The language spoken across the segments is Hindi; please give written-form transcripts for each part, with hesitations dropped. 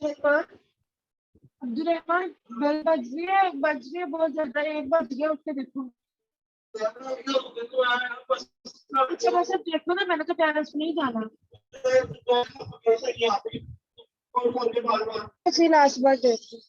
Record. अब्दुलरहमान, बेल बज रही है बहुत ज्यादा, 1 बज गया, उठ के देखो। अच्छा बस अब देखो ना, मैंने तो टेरेस में नहीं जाना। ऐसी लास्ट बार देखो।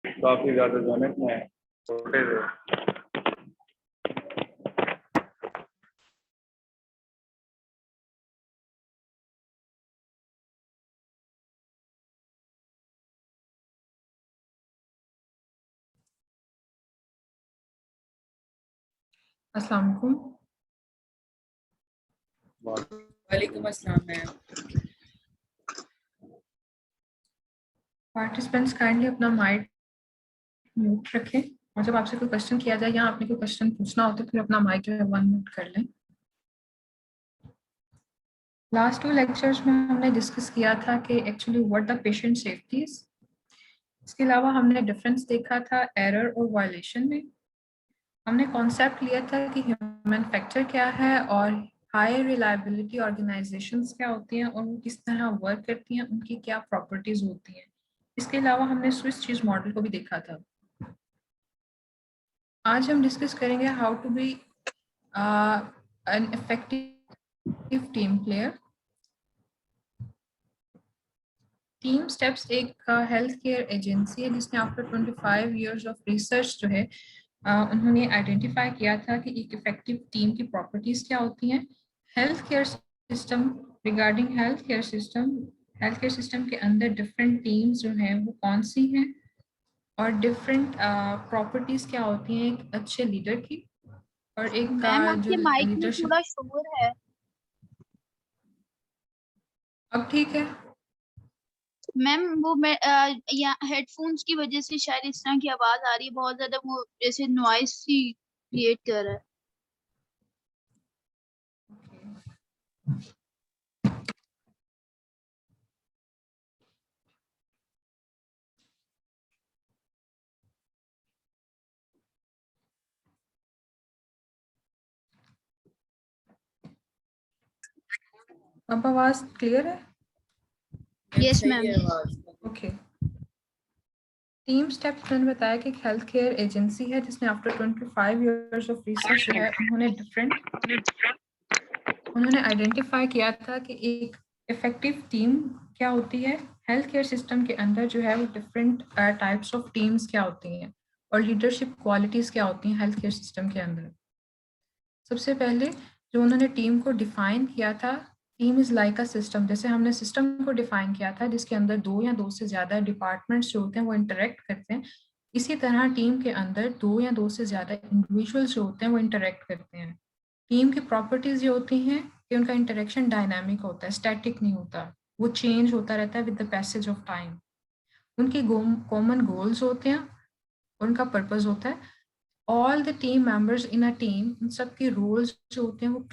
काफी ज्यादा जनक में छोटे थे। अस्सलाम वालेकुम। वालेकुम अस्सलाम मैम। पार्टिसिपेंट्स काइंडली अपना माइक म्यूट रखें, और जब आपसे कोई क्वेश्चन किया जाए या आपने कोई क्वेश्चन पूछना हो तो फिर अपना माइक जो है वन म्यूट कर लें। लास्ट 2 लेक्चर्स में हमने डिस्कस किया था कि actually what the patient safeties. इसके अलावा हमने डिफरेंस देखा था एरर और वायलेशन में। हमने कॉन्सेप्ट लिया था कि ह्यूमन फैक्टर क्या है और हाई रिलायबिलिटी ऑर्गेनाइजेशंस क्या होती हैं और वो किस तरह वर्क करती हैं, उनकी क्या प्रॉपर्टीज होती हैं। इसके अलावा हमने स्विस चीज मॉडल को भी देखा था। आज हम डिस्कस करेंगे how to be an effective team player. Team steps एक हेल्थ केयर एजेंसी है जिसने आफ्टर 25 इयर्स ऑफ रिसर्च जो है उन्होंने आइडेंटिफाई किया था कि एक इफेक्टिव टीम की प्रॉपर्टीज क्या होती हैं। Health care system, regarding health care system के अंदर डिफरेंट टीम्स जो हैं वो कौन सी हैं और डिफरेंट प्रॉपर्टीज क्या होती हैं एक अच्छे लीडर की। और एक मैम जो आपके माइक में लीडरशिप। थोड़ा शोर है। अब ठीक है? मैम वो या हेडफोन्स की वजह से शायद इस तरह की आवाज आ रही है, बहुत ज्यादा वो जैसे नॉइस सी क्रिएट कर रहा है। अब आवाज क्लियर है? यस सही मैम। है आवाज। ओके। टीम स्टेप्स मैंने बताया कि एक हेल्थ केयर एजेंसी है जिसने आफ्टर 25 इयर्स ऑफ रिसर्च जो है उन्होंने आइडेंटिफाई किया था कि एक इफेक्टिव टीम क्या होती है। हेल्थ केयर सिस्टम के अंदर जो है वो डिफरेंट टाइप्स ऑफ टीम्स क्या होती हैं और लीडरशिप क्वालिटीज़ क्या होती हैं हेल्थ केयर सिस्टम के अंदर। सबसे पहले जो उन्होंने टीम को डिफाइन किया था, team is like a system. जैसे हमने सिस्टम को डिफाइन किया था जिसके अंदर 2 या 2 से ज़्यादा डिपार्टमेंट्स जो होते हैं वो इंटरेक्ट करते हैं, इसी तरह टीम के अंदर 2 या 2 से ज़्यादा इंडिविजुअल्स जो होते हैं वो इंटरेक्ट करते हैं। टीम की प्रॉपर्टीज़ ये होती हैं कि उनका इंटरेक्शन डायनामिक होता है, स्टैटिक नहीं होता, वो चेंज होता रहता है with the passage of time. उनके कॉमन गोल्स होते हैं, उनका पर्पस होता है। All the team members in a team, उन सबके रोल्स जो होते हैं वो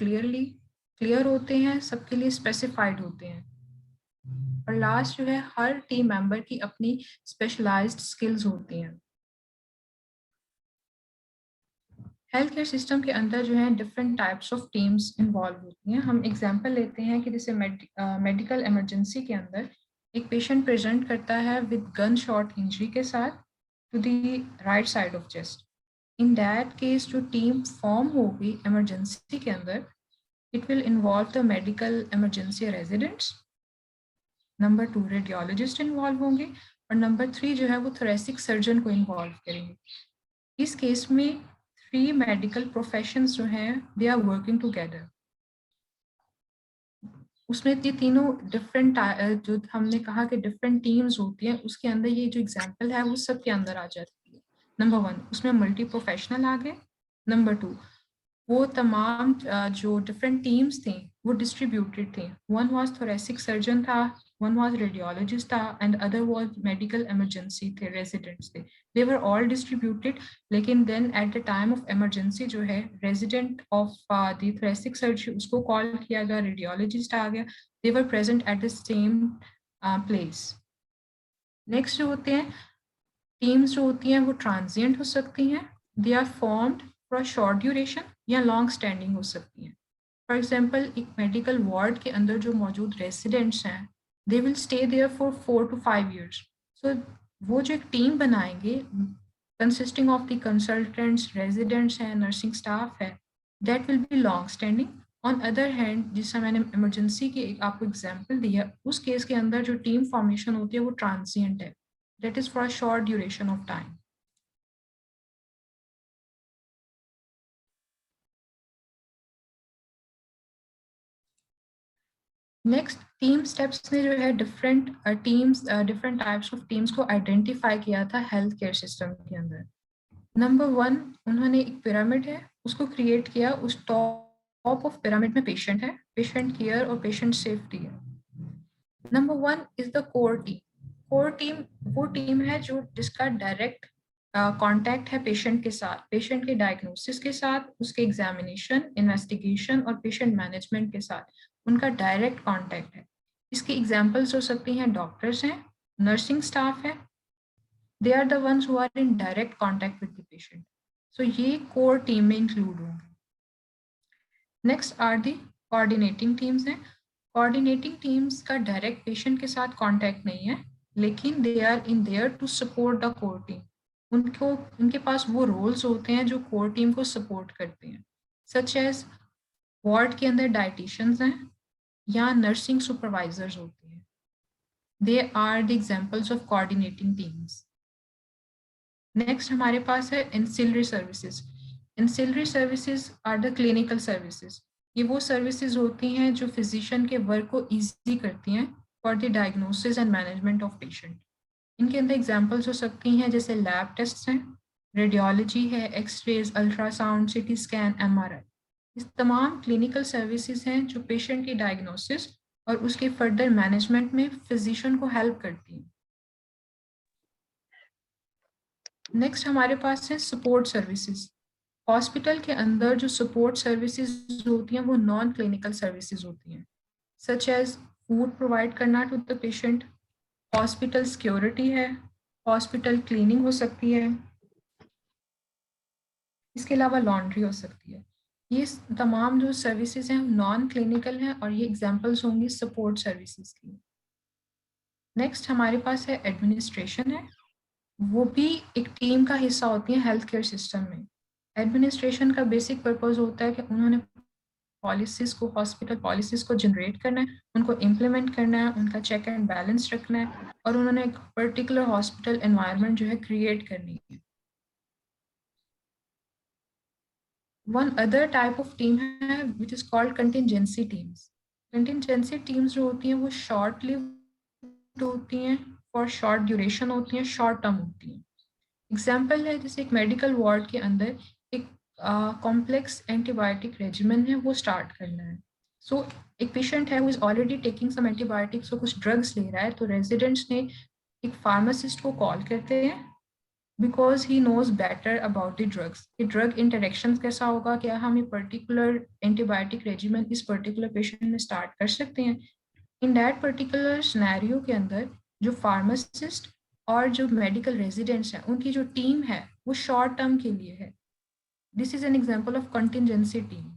क्लियर होते हैं, सबके लिए स्पेसिफाइड होते हैं। और लास्ट जो है हर टीम मेंबर की अपनी स्पेशलाइज्ड स्किल्स होती हैं। हेल्थ केयर सिस्टम के अंदर जो है different types of teams involve होती हैं। हम एग्जांपल लेते हैं कि जैसे मेडिकल इमरजेंसी के अंदर एक पेशेंट प्रेजेंट करता है विद गन शॉट इंजरी के साथ to the right side of chest. In that case जो टीम फॉर्म होगी इमरजेंसी के अंदर, it will involve the medical emergency residents. Number 2 radiologist involve होंगे और नंबर 3 जो है वो थोरेसिक सर्जन को इन्वॉल्व करेंगे। इस केस में 3 मेडिकल प्रोफेशंस जो हैं दे आर वर्किंग टुगेदर। उसमें ये तीनों डिफरेंट जो हमने कहा कि डिफरेंट टीम्स होती हैं, उसके अंदर ये जो एग्जांपल है वो सब के अंदर आ जाती है। नंबर 1 उसमें मल्टी प्रोफेशनल आ गए। नंबर 2 वो तमाम जो डिफरेंट टीम्स थी वो डिस्ट्रीब्यूटेड थे. वन वाज थोरेसिक सर्जन था, वन वाज रेडियोलॉजिस्ट था and other was medical emergency थे, रेजिडेंट्स थे. दे वर ऑल डिस्ट्रीब्यूटेड, लेकिन then at the time of emergency जो है resident of the thoracic surgery उसको कॉल किया गया, रेडियोलॉजिस्ट आ गया. They were present at the same place. Next जो होते हैं टीम्स जो होती हैं वो ट्रांजिएंट हो सकती हैं. They are formed for short duration या लॉन्ग स्टैंडिंग हो सकती हैं. फॉर एग्जाम्पल एक मेडिकल वार्ड के अंदर जो मौजूद रेसिडेंट्स हैं they will stay there for 4 to 5 years. सो वो जो एक टीम बनाएंगे consisting of the consultants, residents हैं, नर्सिंग स्टाफ है, that will be long standing. On other hand जिससे मैंने इमरजेंसी की आपको एग्जाम्पल दिया उस केस के अंदर जो टीम फॉर्मेशन होती है वो ट्रांजिएंट है, that is for a short duration of time. Next team steps ने जो है different teams different types of teams को आइडेंटिफाई किया था हेल्थ केयर सिस्टम के अंदर. नंबर 1 उन्होंने एक पिरामिड है उसको क्रिएट किया. उस टॉप ऑफ पिरामिड में पेशेंट है, पेशेंट केयर और पेशेंट सेफ्टी है. Number 1 is the core team. Core team वो टीम है जो जिसका डायरेक्ट कांटेक्ट है पेशेंट के साथ, पेशेंट के डायग्नोसिस के साथ, उसके एग्जामिनेशन, इन्वेस्टिगेशन और पेशेंट मैनेजमेंट के साथ उनका डायरेक्ट कांटेक्ट है. इसकी एग्जांपल्स हो सकती हैं डॉक्टर्स हैं, नर्सिंग स्टाफ है. They are the ones who are in direct contact with the patient. So ये कोर टीम में इंक्लूड होंगे. Next are the coordinating teams हैं. कोऑर्डिनेटिंग टीम्स का डायरेक्ट पेशेंट के साथ कांटेक्ट नहीं है, लेकिन they are in there to support the core team. उनके पास वो रोल्स होते हैं जो कोर टीम को सपोर्ट करते हैं, सच एज वार्ड के अंदर डाइटिशियंस हैं या नर्सिंग सुपरवाइजर्स होते हैं. They are the examples of coordinating teams. Next हमारे पास है ancillary services. Ancillary services are the clinical services. ये वो सर्विसेज होती हैं जो फिजिशियन के वर्क को ईजी करती हैं for the diagnosis and management of patient. इनके अंदर एग्जांपल्स हो सकती हैं जैसे लैब टेस्ट हैं, रेडियोलॉजी है, x rays, ultrasound, CT scan, MRI. इस तमाम क्लिनिकल सर्विसेज हैं जो पेशेंट की डायग्नोसिस और उसके फर्दर मैनेजमेंट में फिजिशियन को हेल्प करती हैं. नेक्स्ट हमारे पास है सपोर्ट सर्विसेज. हॉस्पिटल के अंदर जो सपोर्ट सर्विसेज होती हैं वो नॉन क्लिनिकल सर्विसेज होती हैं, सच एज फूड प्रोवाइड करना to the patient, hospital security है, हॉस्पिटल क्लीनिंग हो सकती है, इसके अलावा लॉन्ड्री हो सकती है. ये तमाम जो सर्विसेज हैं नॉन क्लिनिकल हैं और ये एग्जांपल्स होंगी सपोर्ट सर्विसेज की. नेक्स्ट हमारे पास है एडमिनिस्ट्रेशन है. वो भी एक टीम का हिस्सा होती है हेल्थ केयर सिस्टम में. एडमिनिस्ट्रेशन का बेसिक पर्पस होता है कि उन्होंने पॉलिसीज को, हॉस्पिटल पॉलिसीज को जनरेट करना है, उनको इम्प्लीमेंट करना है, उनका चेक एंड बैलेंस रखना है और उन्होंने एक पर्टिकुलर हॉस्पिटल एनवायरनमेंट जो है क्रिएट करनी है. One other type of team है which is called contingency teams. Contingency teams जो होती हैं वो short lived होती हैं, for short duration होती हैं, short term होती हैं. Example है जैसे एक medical ward के अंदर एक complex antibiotic regimen है वो start करना है. So एक patient है who is already taking some antibiotics, so कुछ drugs ले रहा है, तो residents ने एक pharmacist को call करते हैं because he knows better about the drugs. कि drug interactions कैसा होगा, क्या हम ये particular antibiotic regimen इस particular patient में start कर सकते हैं. In that particular scenario के अंदर जो pharmacist और जो medical residents हैं उनकी जो team है वो short term के लिए है. This is an example of contingency team.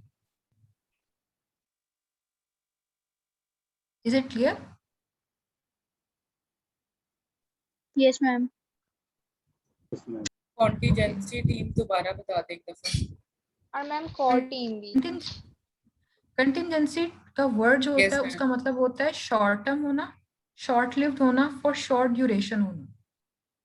Is it clear? Yes, ma'am. Contingency team दोबारा बता दे एक दफा. और मैम कोर टीम भी. कंटिजेंसी का वर्ड जो होता Yes, है ma'am. उसका मतलब होता है शॉर्ट टर्म होना, शॉर्ट लिव्ड होना, फॉर शॉर्ट ड्यूरेशन होना.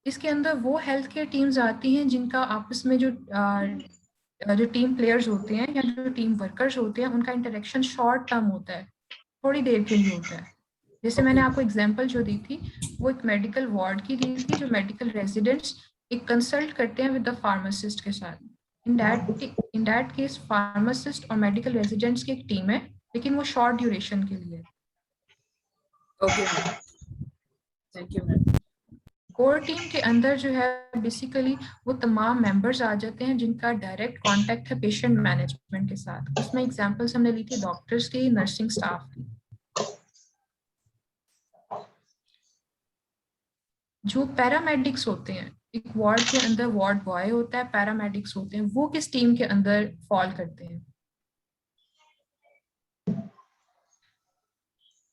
इसके अंदर वो हेल्थ केयर टीम्स आती हैं जिनका आपस में जो टीम प्लेयर्स होते हैं या जो टीम वर्कर्स होते हैं उनका इंटरेक्शन शॉर्ट टर्म होता है, थोड़ी देर के लिए होता है. जैसे मैंने आपको एग्जांपल जो दी थी वो एक मेडिकल वार्ड की दी थी, जो मेडिकल रेजिडेंट्स एक कंसल्ट करते हैं विद द फार्मासिस्ट के साथ. इन दैट केस फार्मासिस्ट और मेडिकल रेजिडेंट्स की एक टीम है लेकिन वो शॉर्ट ड्यूरेशन के लिए। Okay ma'am, thank you ma'am. Core team के अंदर जो है बेसिकली वो तमाम मेंबर्स आ जाते हैं जिनका डायरेक्ट कांटेक्ट है पेशेंट मैनेजमेंट के साथ। उसमें एग्जांपल्स हमने ली थी डॉक्टर्स की, नर्सिंग स्टाफ की। जो पैरामेडिक्स होते हैं, एक वार्ड के अंदर वार्ड बॉय होता है, पैरामेडिक्स होते हैं, वो किस टीम के अंदर फॉल करते हैं?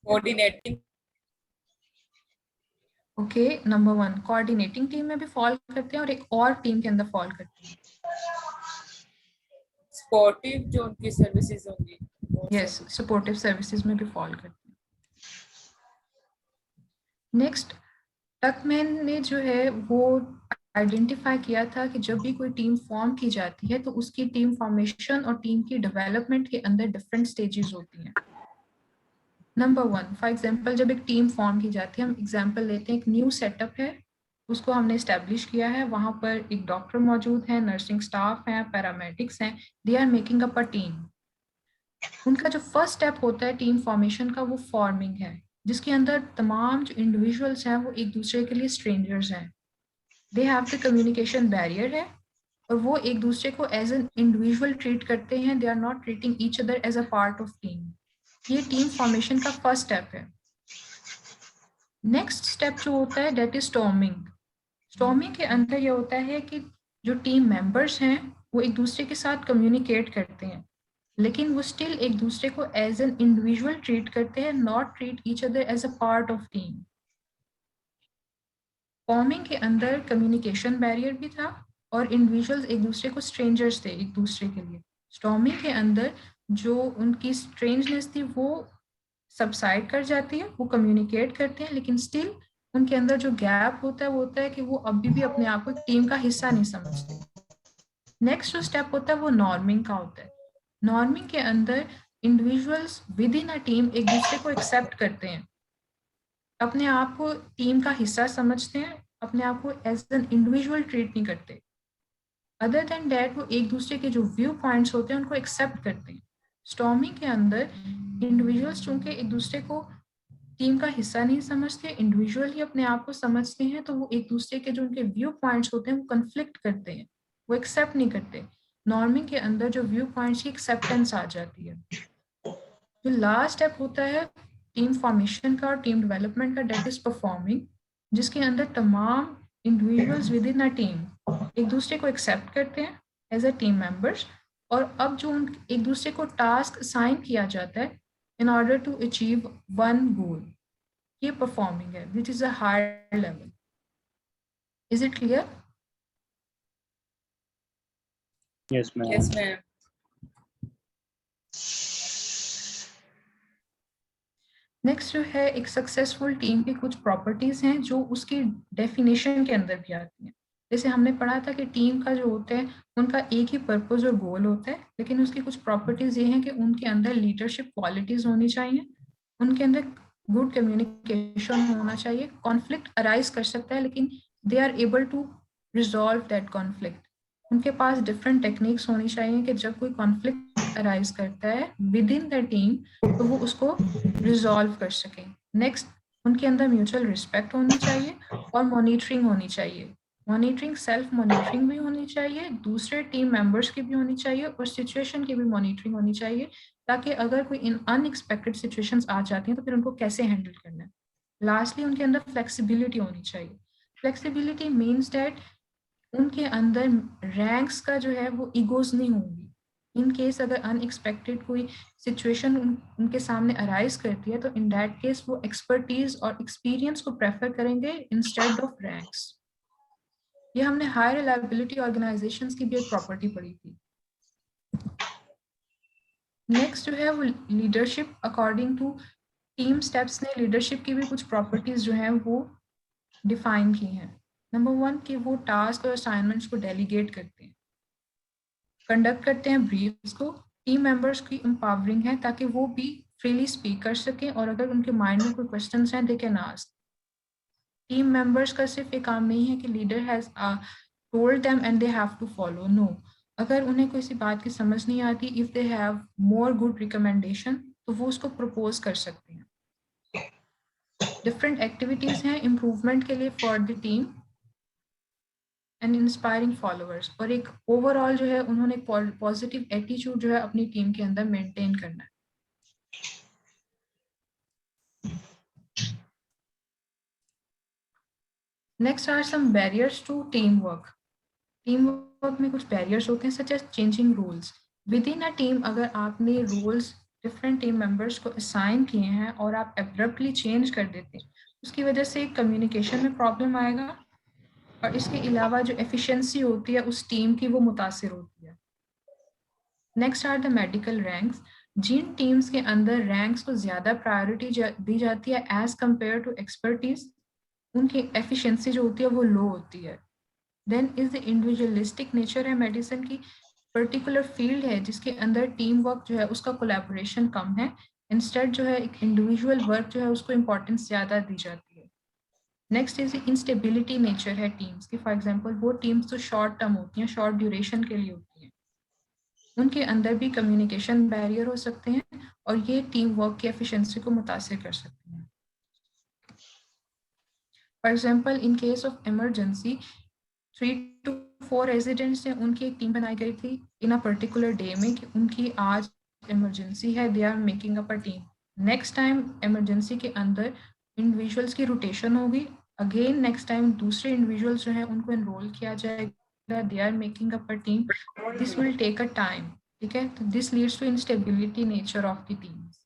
Coordinating. Okay, number 1 coordinating team में भी फॉल करते हैं और एक और टीम के अंदर फॉल करते हैं। सपोर्टिव जो उनकी सर्विसेज होंगी। यस, सपोर्टिव सर्विसेज में भी फॉल करते हैं। नेक्स्ट, टकमैन ने जो है वो आइडेंटिफाई किया था कि जब भी कोई टीम फॉर्म की जाती है तो उसकी टीम फॉर्मेशन और टीम की डेवलपमेंट के अंदर डिफरेंट स्टेजेस होती हैं। नंबर 1, फॉर एग्जांपल जब एक टीम फॉर्म की जाती है, हम एग्जांपल लेते हैं, एक न्यू सेटअप है, उसको हमने इस्टेब्लिश किया है, वहाँ पर एक डॉक्टर मौजूद है, नर्सिंग स्टाफ हैं, पैरामेडिक्स हैं, they are making up a team. उनका जो फर्स्ट स्टेप होता है टीम फॉर्मेशन का वो फॉर्मिंग है, जिसके अंदर तमाम जो इंडिविजुअल्स हैं वो एक दूसरे के लिए स्ट्रेंजर्स हैं, they have the communication barrier है और वो एक दूसरे को एज एन इंडिविजुअल ट्रीट करते हैं, they are not treating each other as a part of team. ये टीम फॉर्मेशन का फर्स्ट स्टेप है। नेक्स्ट स्टेप जो होता है दैट इज स्टॉर्मिंग। स्टॉर्मिंग के अंदर ये होता है कि जो टीम मेंबर्स हैं वो एक दूसरे के साथ कम्युनिकेट करते हैं, लेकिन वो स्टिल एक दूसरे को एज एन इंडिविजुअल ट्रीट करते हैं, not treat each other as a part of team. Forming के अंदर कम्युनिकेशन बैरियर भी था और इंडिविजुअल्स एक दूसरे को स्ट्रेंजर्स थे एक दूसरे के लिए। स्टॉर्मिंग के अंदर जो उनकी स्ट्रेंजनेस थी वो सबसाइड कर जाती है, वो कम्युनिकेट करते हैं, लेकिन स्टिल उनके अंदर जो गैप होता है वो होता है कि वो अभी भी अपने आप को टीम का हिस्सा नहीं समझते। नेक्स्ट जो स्टेप होता है वो नॉर्मिंग का होता है। नॉर्मिंग के अंदर individuals with in a team एक दूसरे को एक्सेप्ट करते हैं, अपने आप को टीम का हिस्सा समझते हैं, अपने आप को एज एन इंडिविजुअल ट्रीट नहीं करते। अदर देन डैट वो एक दूसरे के जो व्यू पॉइंट्स होते हैं उनको एक्सेप्ट करते हैं। स्टॉर्मिंग के अंदर इंडिविजुअल्स चूंकि एक दूसरे को टीम का हिस्सा नहीं समझते, इंडिविजुअल ही अपने आप को समझते हैं, तो वो एक दूसरे के जो उनके व्यू पॉइंट्स होते हैं वो कन्फ्लिक्ट करते हैं, वो एक्सेप्ट नहीं करते। नॉर्मिंग के अंदर जो व्यू पॉइंट्स की एक्सेप्टेंस आ जाती है। जो लास्ट स्टेप होता है टीम फॉर्मेशन का और टीम डेवलपमेंट का दैट इज परफॉर्मिंग, जिसके अंदर तमाम individuals with in a team एक दूसरे को एक्सेप्ट करते हैं एज अ टीम मेंबर्स, और अब जो उन एक दूसरे को टास्क असाइन किया जाता है in order to achieve one goal, ये परफॉर्मिंग है which is a higher level. Is it clear? Yes, ma'am. Yes ma'am. Next जो है एक सक्सेसफुल टीम की कुछ प्रॉपर्टीज हैं जो उसकी डेफिनेशन के अंदर भी आती हैं। जैसे हमने पढ़ा था कि टीम का जो होता है उनका एक ही पर्पस और गोल होता है, लेकिन उसकी कुछ प्रॉपर्टीज ये हैं कि उनके अंदर लीडरशिप क्वालिटीज होनी चाहिए, उनके अंदर गुड कम्युनिकेशन होना चाहिए, कॉन्फ्लिक्ट अराइज कर सकता है लेकिन they are able to resolve that conflict, उनके पास डिफरेंट टेक्निक्स होनी चाहिए कि जब कोई कॉन्फ्लिक्ट अराइज करता है विद इन द टीम तो वो उसको रिजॉल्व कर सकें। नेक्स्ट, उनके अंदर म्यूचुअल रिस्पेक्ट होनी चाहिए और मॉनिटरिंग होनी चाहिए। मॉनिटरिंग, सेल्फ मॉनिटरिंग भी होनी चाहिए, दूसरे टीम मेंबर्स की भी होनी चाहिए और सिचुएशन की भी मॉनिटरिंग होनी चाहिए, ताकि अगर कोई अनएक्सपेक्टेड सिचुएशंस आ जाती हैं तो फिर उनको कैसे हैंडल करना है। लास्टली, उनके अंदर फ्लेक्सिबिलिटी होनी चाहिए। फ्लेक्सिबिलिटी मीन्स डैट उनके अंदर रैंक्स का जो है वो ईगोज नहीं होंगी। इन केस अगर अनएक्सपेक्टेड कोई सिचुएशन उनके सामने अराइज करती है तो इन दैट केस वो एक्सपर्टीज और एक्सपीरियंस को प्रेफर करेंगे इंस्टेड ऑफ रैंक्स। ये हमने हाई रिलायबिलिटी ऑर्गेनाइजेशंस की भी एक प्रॉपर्टी पढ़ी थी। नेक्स्ट जो है वो leadership, according to team steps ने लीडरशिप की भी कुछ प्रॉपर्टीज जो हैं वो डिफाइन की हैं। नंबर 1 कि वो टास्क और असाइनमेंट्स को डेलीगेट करते हैं, कंडक्ट करते हैं ब्रीफ्स को, टीम मेंबर्स की एम्पावरिंग है ताकि वो भी फ्रीली स्पीक कर सकें और अगर उनके माइंड में कोई क्वेश्चंस हैं they can ask. Team members का सिर्फ ये काम नहीं है कि leader has told them and they have to follow, no, अगर उन्हें कोई सी बात की समझ नहीं आती, if they have more good recommendation तो वो उसको प्रपोज कर सकते हैं। डिफरेंट एक्टिविटीज हैं इम्प्रूवमेंट के लिए for the team and inspiring followers, और एक ओवरऑल जो है उन्होंने पॉजिटिव एटीट्यूड जो है अपनी टीम के अंदर मेंटेन करना है। Next are some barriers to team work. Team work में कुछ बैरियर्स होते हैं such as changing rules within a team. अगर आपने रूल्स डिफरेंट टीम मेंबर्स को असाइन किए हैं और आप एब्रप्टली चेंज कर देते हैं, उसकी वजह से कम्युनिकेशन में प्रॉब्लम आएगा, और इसके अलावा जो एफिशिएंसी होती है उस टीम की वो मुतासिर होती है। Next are the medical ranks. जिन टीम्स के अंदर रैंक्स को ज़्यादा प्रायोरिटी दी जाती है एज कम्पेयर टू एक्सपर्टीज, उनकी एफिशिएंसी जो होती है वो लो होती है। Then is the individualistic nature है मेडिसिन की, पर्टिकुलर फील्ड है जिसके अंदर टीम वर्क जो है उसका कोलैबोरेशन कम है, इंस्टेड जो है एक इंडिविजुअल वर्क जो है उसको इम्पोर्टेंस ज़्यादा दी जाती है। नेक्स्ट इज इंस्टेबिलिटी नेचर है टीम्स की। फॉर एग्जांपल वो टीम्स जो शॉर्ट टर्म होती हैं, शॉर्ट ड्यूरेशन के लिए होती हैं, उनके अंदर भी कम्युनिकेशन बैरियर हो सकते हैं और ये टीम वर्क की एफिशिएंसी को मुतासिर कर सकते हैं। For example in case of emergency 3 to 4 residents ने उनकी एक टीम बनाई गई थी इन अ पर्टिकुलर डे में कि उनकी आज इमरजेंसी है, they are making up a team. Next time emergency के अंदर इंडिविजुअल्स की रोटेशन होगी, अगेन नेक्स्ट टाइम दूसरे इंडिविजुअल्स जो है उनको एनरोल किया जाएगा, they are making up a team. This will take a time, ठीक है। तो this leads to instability nature of the teams.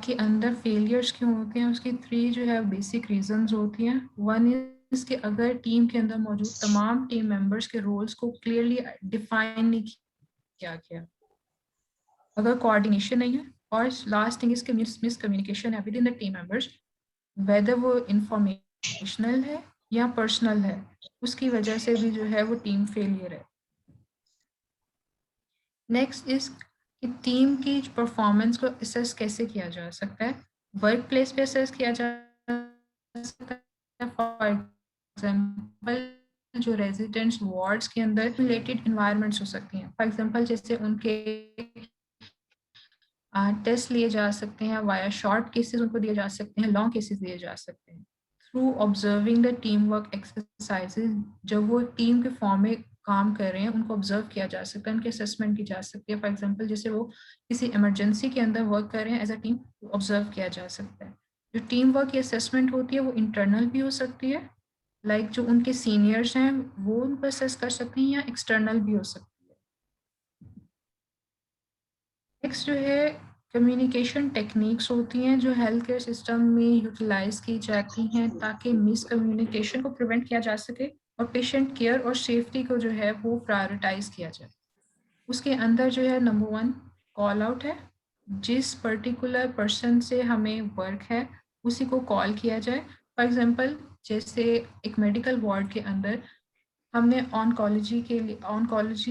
के अंदर फेलियर्स क्यों होते हैं उसकी 3 जो है बेसिक रीजंस होती हैं। वन इज कि अगर टीम के अंदर मौजूद तमाम टीम मेंबर्स के रोल्स को क्लियरली डिफाइन नहीं किया गया, अगर कोऑर्डिनेशन नहीं है, और लास्ट थिंग इसके मिसकम्युनिकेशन है within the team members, whether वो इंफॉर्मेशनल है या पर्सनल है, उसकी वजह से भी जो है वो टीम फेलियर है। नेक्स्ट इज कि टीम की परफॉर्मेंस को असेस कैसे किया जा सकता है। वर्क प्लेस पे असेस किया जा सकता है। फॉर एग्जांपल जो रेजिडेंट्स वार्ड्स के अंदर रिलेटेड इन्वायरमेंट्स हो सकती हैं, फॉर एग्जांपल जैसे उनके टेस्ट लिए जा सकते हैं, वाया शॉर्ट केसेस उनको दिए जा सकते हैं, लॉन्ग केसेस दिए जा सकते हैं। Through observing the team work exercises, जब वो टीम के फॉर्म में काम कर रहे हैं उनको ऑब्जर्व किया जा सकता है, उनकी असेसमेंट की जा सकती है। फॉर एग्जांपल जैसे वो किसी इमरजेंसी के अंदर वर्क कर रहे हैं एज अ टीम, ऑब्जर्व किया जा सकता है। जो टीम वर्क की असेसमेंट होती है वो इंटरनल भी हो सकती है, लाइक जो उनके सीनियर्स हैं वो उनको असेस कर सकते हैं, या एक्सटर्नल भी हो सकती है। नेक्स्ट जो है कम्युनिकेशन टेक्निक्स होती हैं जो हेल्थ केयर सिस्टम में यूटिलाइज की जाती हैं ताकि मिसकम्युनिकेशन को प्रिवेंट किया जा सके और पेशेंट केयर और सेफ्टी को जो है वो प्रायोरिटाइज किया जाए। उसके अंदर जो है नंबर 1 कॉल आउट है, जिस पर्टिकुलर पर्सन से हमें वर्क है उसी को कॉल किया जाए। फॉर एग्जांपल जैसे एक मेडिकल वार्ड के अंदर हमने ऑनकोलॉजी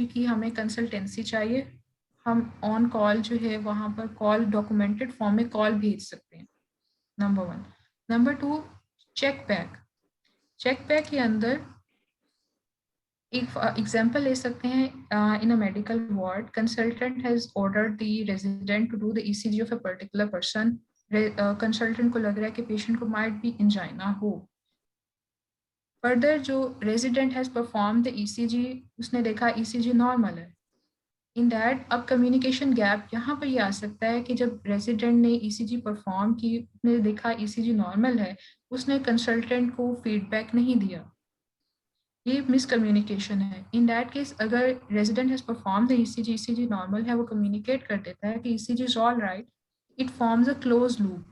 की हमें कंसल्टेंसी चाहिए, हम ऑन कॉल जो है वहाँ पर कॉल डॉक्यूमेंटेड फॉर्म में कॉल भेज सकते हैं, नंबर 1। नंबर 2 चेक बैक के अंदर एक एग्जांपल ले सकते हैं। In a medical ward consultant has ordered the resident to do the ECG of a particular person. Consultant को लग रहा है कि पेशेंट को माइट बी एंजाइना हो। फर्दर जो resident has perform the ECG, उसने देखा ईसीजी नॉर्मल है। इन दैट अब कम्युनिकेशन गैप यहाँ पर ये आ सकता है कि जब रेजिडेंट ने ईसीजी परफॉर्म की, उसने देखा ईसीजी नॉर्मल है, उसने कंसल्टेंट को फीडबैक नहीं दिया, ये मिसकम्युनिकेशन है। इन दैट केस अगर resident has perform the ECG normal है, वो कम्युनिकेट कर देता है कि ECG is all right, it forms a close loop.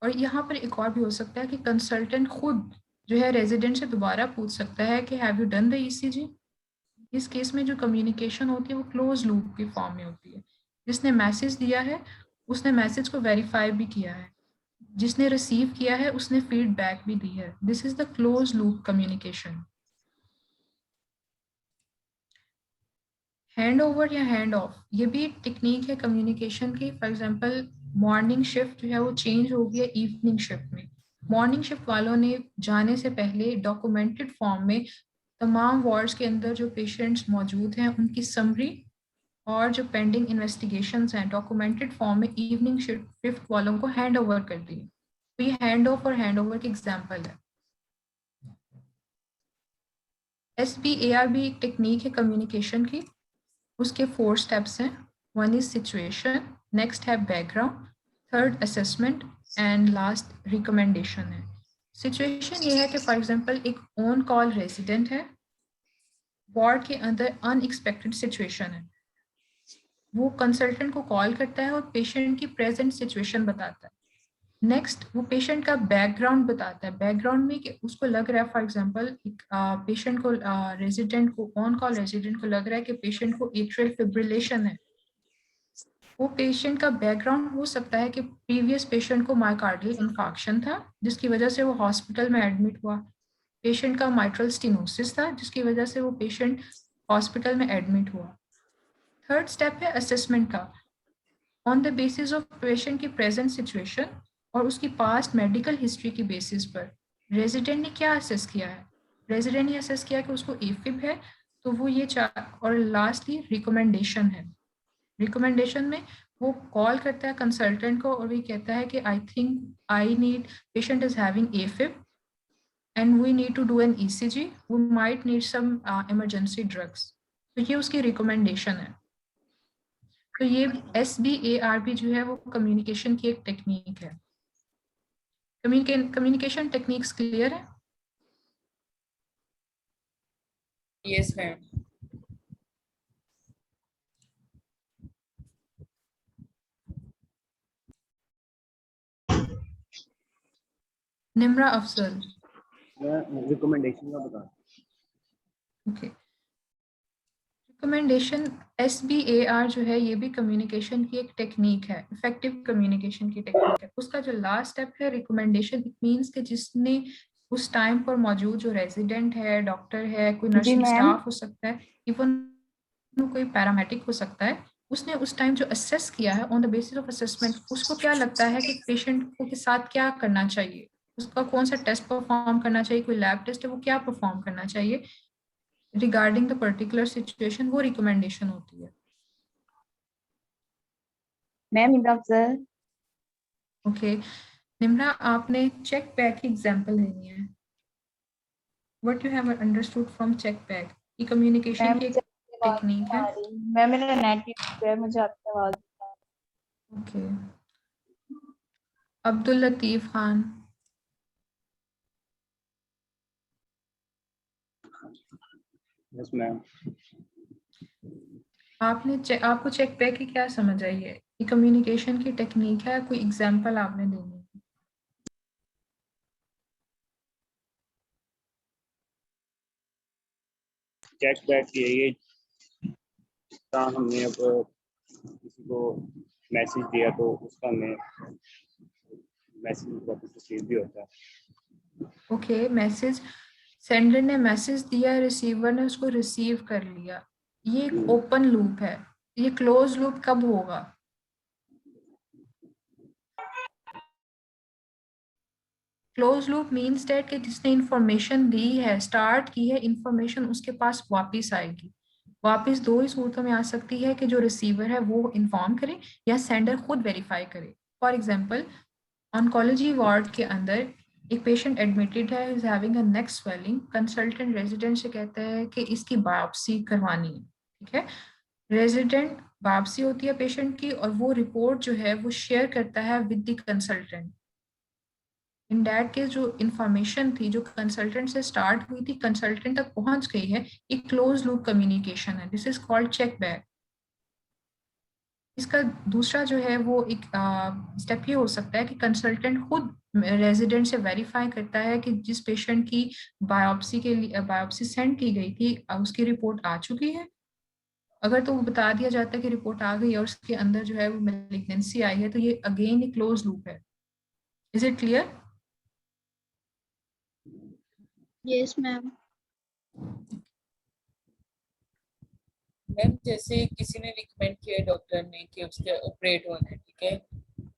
और यहाँ पर एक और भी हो सकता है कि कंसल्टेंट खुद जो है रेजिडेंट से दोबारा पूछ सकता है कि have you done the ECG. इस केस में जो कम्युनिकेशन होती है वो क्लोज लूप के फॉर्म में होती है। जिसने मैसेज दिया है उसने मैसेज को वेरीफाई भी किया है, जिसने रिसीव किया है उसने फीडबैक भी दी है। This is the close loop communication. Hand over या हैंड ऑफ, ये भी एक टेक्निक है कम्युनिकेशन की। फॉर एग्जांपल मॉर्निंग शिफ्ट जो है वो चेंज हो गई है इवनिंग शिफ्ट में। मॉर्निंग शिफ्ट वालों ने जाने से पहले डॉक्यूमेंटेड फॉर्म में तमाम वार्ड्स के अंदर जो पेशेंट्स मौजूद हैं उनकी समरी और जो पेंडिंग इन्वेस्टिगेशंस हैं डॉक्यूमेंटेड फॉर्म में इवनिंग शिफ्ट वालों को हैंड ओवर कर दिए। तो ये हैंड ऑफ और हैंड ओवर की एग्जाम्पल है। SBARB एक टेक्निक है कम्युनिकेशन की, उसके 4 स्टेप्स हैं। 1 इज सिचुएशन, नेक्स्ट है background, 3rd assessment and last recommendation है। सिचुएशन ये है कि फॉर एग्जांपल एक ऑन कॉल रेजिडेंट है, वार्ड के अंदर अनएक्सपेक्टेड सिचुएशन है, वो कंसल्टेंट को कॉल करता है और पेशेंट की प्रेजेंट सिचुएशन बताता है। नेक्स्ट वो पेशेंट का बैकग्राउंड बताता है। बैकग्राउंड में कि उसको लग रहा है फॉर एग्जांपल एक पेशेंट को रेजिडेंट को ऑन कॉल रेजिडेंट को लग रहा है कि पेशेंट को एट्रियल फिब्रिलेशन है। वो पेशेंट का बैकग्राउंड हो सकता है कि प्रीवियस पेशेंट को मायोकार्डियल इन्फार्क्शन था जिसकी वजह से वो हॉस्पिटल में एडमिट हुआ। पेशेंट का माइट्रल स्टेनोसिस था जिसकी वजह से वो पेशेंट हॉस्पिटल में एडमिट हुआ। 3rd स्टेप है असेसमेंट का। On the basis of patient की प्रेजेंट सिचुएशन और उसकी पास्ट मेडिकल हिस्ट्री की बेसिस पर रेजिडेंट ने क्या असेस किया है। रेजिडेंट ने असेस किया कि उसको एफिब है, तो वो ये और लास्टली रिकमेंडेशन है। रिकमेंडेशन में वो कॉल करता है कंसल्टेंट को और वो कहता है कि I think I need patient is having afib and we need to do an ECG, we might need some emergency drugs. तो ये उसकी रिकमेंडेशन है। तो ये SBARB जो है वो कम्युनिकेशन की एक टेक्निक है। कम्युनिकेशन टेक्निक्स क्लियर है? Yes ma'am. निम्रा अफजल। मैं रिकमेंडेशन का बता। ओके, रिकमेंडेशन SBAR जो है ये भी कम्युनिकेशन की एक टेक्निक है, इफेक्टिव कम्युनिकेशन की टेक्निक है। उसका जो लास्ट स्टेप है रिकमेंडेशन, इट मींस कि जिसने उस टाइम पर मौजूद जो रेजिडेंट है, डॉक्टर है, कोई नर्सिंग स्टाफ हो सकता है, इवन कोई पैरामेडिक हो सकता है, उसने उस टाइम जो असेस किया है on the basis of assessment उसको क्या लगता है कि पेशेंट को के साथ क्या करना चाहिए, उसका कौन सा टेस्ट परफॉर्म करना चाहिए, कोई लैब टेस्ट है वो क्या परफॉर्म करना चाहिए रिगार्डिंग द पर्टिकुलर सिचुएशन, वो रिकमेंडेशन होती है। मैम निम्रा अफजल। ओके निम्रा, आपने चेक बैक की एग्जांपल लेनी है। What you have understood from check back? ये कम्युनिकेशन की एक टेक्निक है। मैम मेरा नेट है, मुझे आपकी आवाज। Okay, Abdul Latif Khan. Yes ma'am. आपको चेक बैक की क्या समझ आई है? ये कम्युनिकेशन की टेक्निक है, कोई एग्जांपल आपने देनी है? चेक बैक ये हमने अब किसी को मैसेज दिया तो उसका हमें मैसेज वापस रिसीव भी होता है। ओके, मैसेज सेंडर ने मैसेज दिया, रिसीवर ने उसको रिसीव कर लिया, ये एक ओपन लूप है। ये क्लोज लूप कब होगा? क्लोज लूप मीन्स दैट कि जिसने इंफॉर्मेशन दी है, स्टार्ट की है, इंफॉर्मेशन उसके पास वापस आएगी। वापस 2 ही सूरतों में आ सकती है कि जो रिसीवर है वो इन्फॉर्म करे या सेंडर खुद वेरीफाई करे। फॉर एग्जांपल ऑन्कोलॉजी वार्ड के अंदर एक पेशेंट एडमिटेड है, is having a neck swelling. Consultant resident से कहता है कि इसकी बायोप्सी करवानी है। ठीक है, रेजिडेंट बायोप्सी होती है पेशेंट की और वो रिपोर्ट जो है वो शेयर करता है with the consultant. In that case जो इंफॉर्मेशन थी जो कंसल्टेंट से स्टार्ट हुई थी कंसल्टेंट तक पहुंच गई है, एक क्लोज लूप कम्युनिकेशन है। This is called check back. इसका दूसरा जो है वो एक स्टेप ये हो सकता है कि कंसल्टेंट खुद रेजिडेंट से वेरीफाई करता है कि जिस पेशेंट की बायोप्सी के लिए बायोप्सी सेंड की गई थी उसकी रिपोर्ट आ चुकी है। अगर तो वो बता दिया जाता है कि रिपोर्ट आ गई और उसके अंदर जो है वो मैलिग्नेंसी आई है, तो ये अगेन एक क्लोज लूप है। Is it clear? Yes ma'am. Ma'am जैसे किसी ने रिकमेंड किया डॉक्टर ने कि उसके ऑपरेट होना है, ठीक है,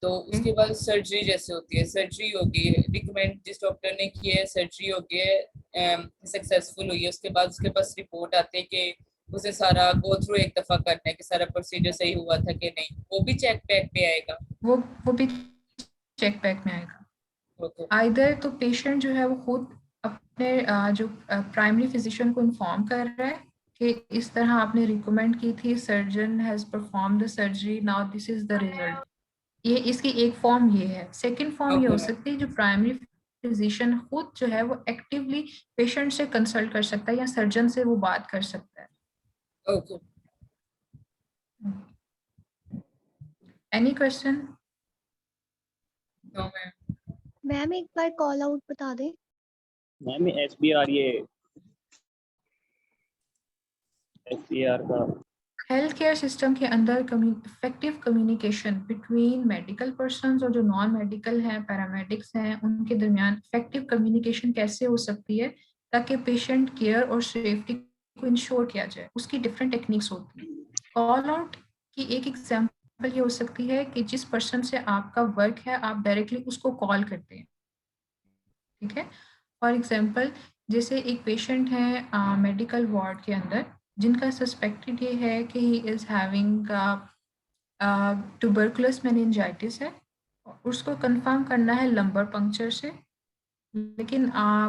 तो उसके बाद सर्जरी जैसे होती है, सर्जरी होगी, रिकमेंड जिस डॉक्टर ने की है सर्जरी हो गई है, सक्सेसफुल हुई है, उसके बाद उसके पास रिपोर्ट आते हैं कि उसे सारा गो थ्रू एक दफा करना है कि सारा प्रोसीजर सही हुआ था कि नहीं, वो भी चेक बैक पे आएगा। वो भी चेक बैक में आएगा। ओके आइदर तो पेशेंट जो है वो खुद अपने जो प्राइमरी फिजिशियन को इन्फॉर्म कर रहा है कि इस तरह आपने रिकमेंड की थी, surgeon has perform the surgery, now this is the result. ये इसकी एक फॉर्म ये है। सेकंड फॉर्म ये हो ओके सकती है जो प्राइमरी फिजिशियन खुद जो है वो एक्टिवली पेशेंट से कंसल्ट कर सकता है या सर्जन से वो बात कर सकता है। Okay. Any question? No ma'am. Ma'am एक बार कॉल आउट बता दें। मैम SBR ये SBR का हेल्थ केयर सिस्टम के अंदर effective communication between medical persons और जो नॉन मेडिकल हैं, पैरामेडिक्स हैं, उनके दरमियान इफेक्टिव कम्युनिकेशन कैसे हो सकती है ताकि पेशेंट केयर और सेफ्टी को इंश्योर किया जाए, उसकी डिफरेंट टेक्निक्स होती हैं। कॉल आउट की एक एग्जांपल ये हो सकती है कि जिस पर्सन से आपका वर्क है आप डायरेक्टली उसको कॉल करते हैं, ठीक है। फॉर एग्जांपल जैसे एक पेशेंट है मेडिकल वार्ड के अंदर जिनका सस्पेक्टेड ये है कि he is having tuberculous meningitis है, उसको कंफर्म करना है लंबर पंक्चर से, लेकिन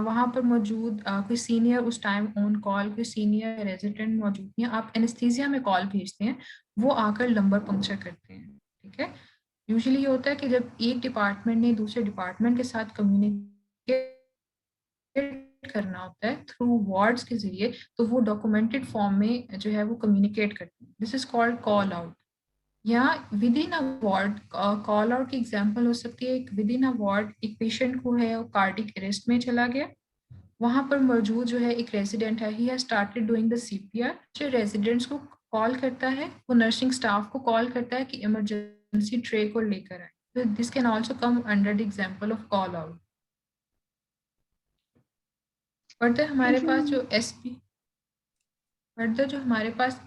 वहाँ पर मौजूद कोई सीनियर उस टाइम ऑन कॉल, कोई सीनियर रेजिडेंट मौजूद नहीं है, आप एनेस्थीसिया में कॉल भेजते हैं, वो आकर लंबर पंक्चर करते हैं, ठीक है। यूजुअली ये होता है कि जब एक डिपार्टमेंट ने दूसरे डिपार्टमेंट के साथ कम्युनिकेट करना होता है थ्रू वार्ड्स के जरिए, तो वो डॉक्यूमेंटेड फॉर्म में जो है वो कम्युनिकेट करते हैं। This is called call out. यहाँ within a ward call out की एग्जांपल हो सकती है, एक विद इन अ वार्ड एक पेशेंट को है वो कार्डिक अरेस्ट में चला गया, वहां पर मौजूद जो है एक रेजिडेंट है, he has started doing the CPR, जो रेजिडेंट्स को कॉल करता है, वो नर्सिंग स्टाफ को कॉल करता है कि इमरजेंसी ट्रे को लेकर आए, तो this can also come under the example of call out. Further हमारे पास जो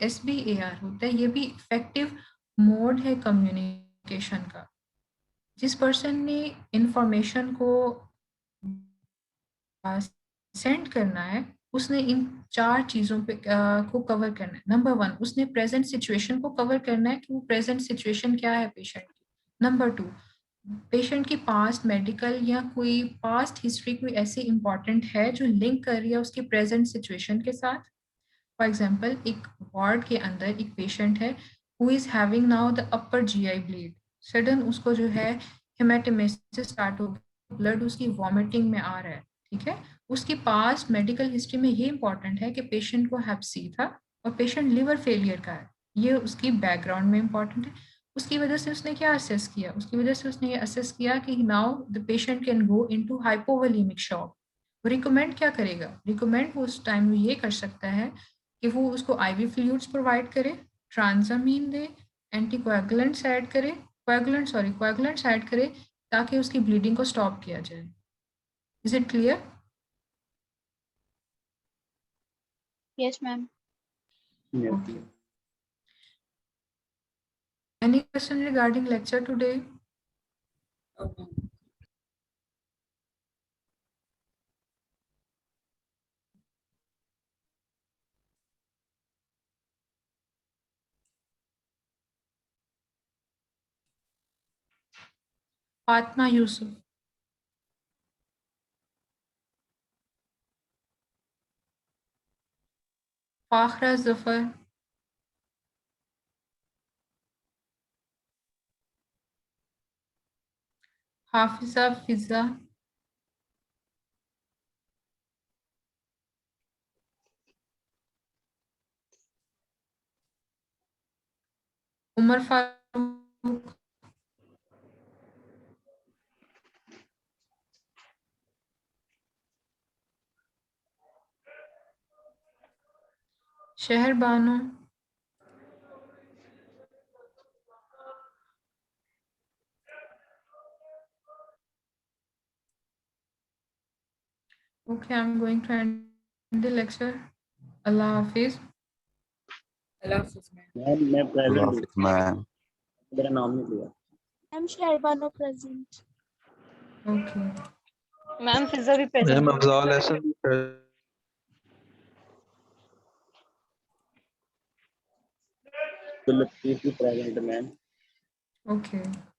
SBAR होता है, ये भी इफेक्टिव मोड है कम्युनिकेशन का। जिस पर्सन ने इंफॉर्मेशन को सेंड करना है उसने इन 4 चीजों पे को कवर करना है। नंबर 1, उसने प्रेजेंट सिचुएशन को कवर करना है कि वो प्रेजेंट सिचुएशन क्या है पेशेंट की। नंबर 2, पेशेंट की पास्ट मेडिकल या कोई पास्ट हिस्ट्री कोई ऐसी इंपॉर्टेंट है जो लिंक कर रही है उसकी प्रेजेंट सिचुएशन के साथ। फॉर एग्जांपल एक वार्ड के अंदर एक पेशेंट है who is having now the upper GI bleed, sudden उसको जो है हेमेटोमेसिस स्टार्ट हो गया, ब्लड उसकी वॉमिटिंग में आ रहा है, ठीक है। उसकी पास्ट मेडिकल हिस्ट्री में ये इंपॉर्टेंट है कि पेशेंट को हेप C था और पेशेंट लिवर फेलियर का है, ये उसकी बैकग्राउंड में इंपॉर्टेंट है। उसकी वजह से उसने क्या असेस किया, उसकी वजह से उसने ये असेस किया कि now the patient can go into hypovolemic shock. Recommend क्या करेगा, रिकमेंड वो उस टाइम में ये कर सकता है कि वो उसको IV फ्लूइड्स प्रोवाइड करे, ट्रांजामीन दे, एंटीकोएगुलेंट्स ऐड करे, कोएगुलेंट्स ऐड करे ताकि उसकी ब्लीडिंग को स्टॉप किया जाए। Is it clear? Yes ma'am. Okay. Any question regarding lecture today? Okay Fatma Yusuf. Fakhra Zafar. Hafiza Fiza. Umar Farooq. Sheher Banu. Okay, I'm going to end the lecture. Allah Hafiz. Allah हाफिज़ मैम। मैम मैं प्रेजेंट हूँ, Hafiz मैम। मेरा नाम नहीं लिया। Ma'am Sherbano present. Okay. Ma'am Fiza भी present. Ma'am Afzal Hasan Abdul Latif भी present मैम. Okay.